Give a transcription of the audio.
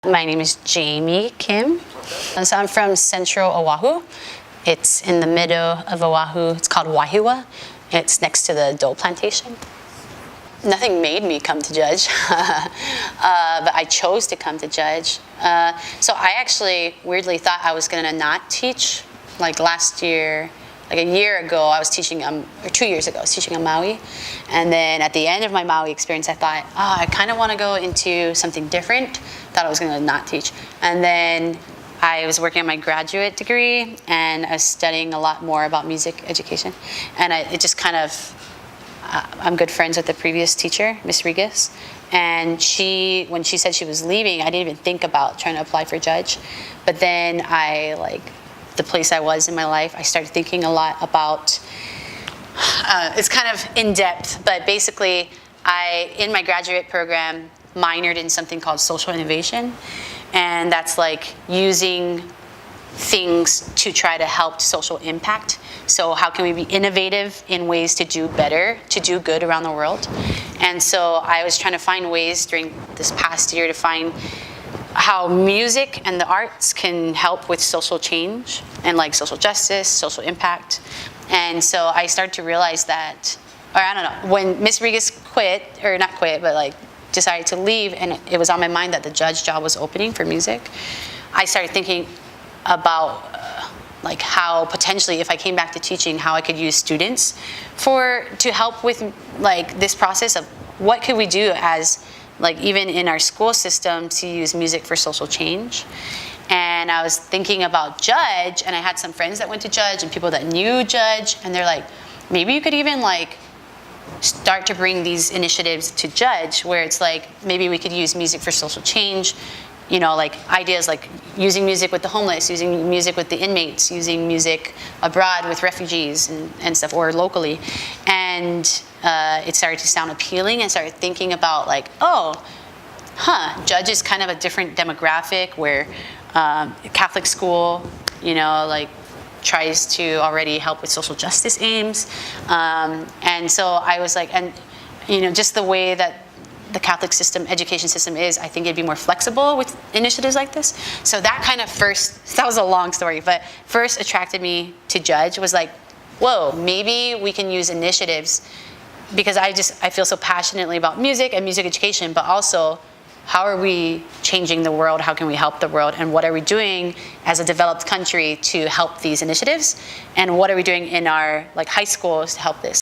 My name is Jaime Kim. So I'm from central Oahu. It's in the middle of Oahu. It's called Wahiawa. It's next to the Dole Plantation. Nothing made me come to Judge, but I chose to come to Judge. So I actually weirdly thought I was gonna not teach. Like last year, like a year ago, I was teaching, or 2 years ago, I was teaching on Maui. And then at the end of my Maui experience, I thought, I kind of want to go into something different. Thought I was going to not teach. And then I was working on my graduate degree, and I was studying a lot more about music education. And it just kind of, I'm good friends with the previous teacher, Miss Regis. And when she said she was leaving, I didn't even think about trying to apply for Judge. But then the place I was in my life, I started thinking a lot about, it's kind of in-depth, but basically in my graduate program, minored in something called social innovation. And that's like using things to try to help social impact. So how can we be innovative in ways to do better, to do good around the world? And so I was trying to find ways during this past year to find how music and the arts can help with social change and like social justice, social impact. And so I started to realize that, or I don't know, when Miss Regis quit, or not quit, but like decided to leave, and it was on my mind that the Judge job was opening for music, I started thinking about like how potentially, if I came back to teaching, how I could use students to help with like this process of what could we do as like even in our school system to use music for social change. And I was thinking about Judge, and I had some friends that went to Judge and people that knew Judge, and they're like, maybe you could even like start to bring these initiatives to Judge, where it's like maybe we could use music for social change, you know, like ideas like using music with the homeless, using music with the inmates, using music abroad with refugees and stuff, or locally. And it started to sound appealing, and started thinking about like, Judge is kind of a different demographic, where Catholic school, you know, like tries to already help with social justice aims. And so I was like, and you know, just the way that the Catholic education system is, I think it'd be more flexible with initiatives like this. So that kind of that was a long story, but first attracted me to Judge was like, whoa, maybe we can use initiatives, because I feel so passionately about music and music education, but also how are we changing the world? How can we help the world? And what are we doing as a developed country to help these initiatives? And what are we doing in our like high schools to help this?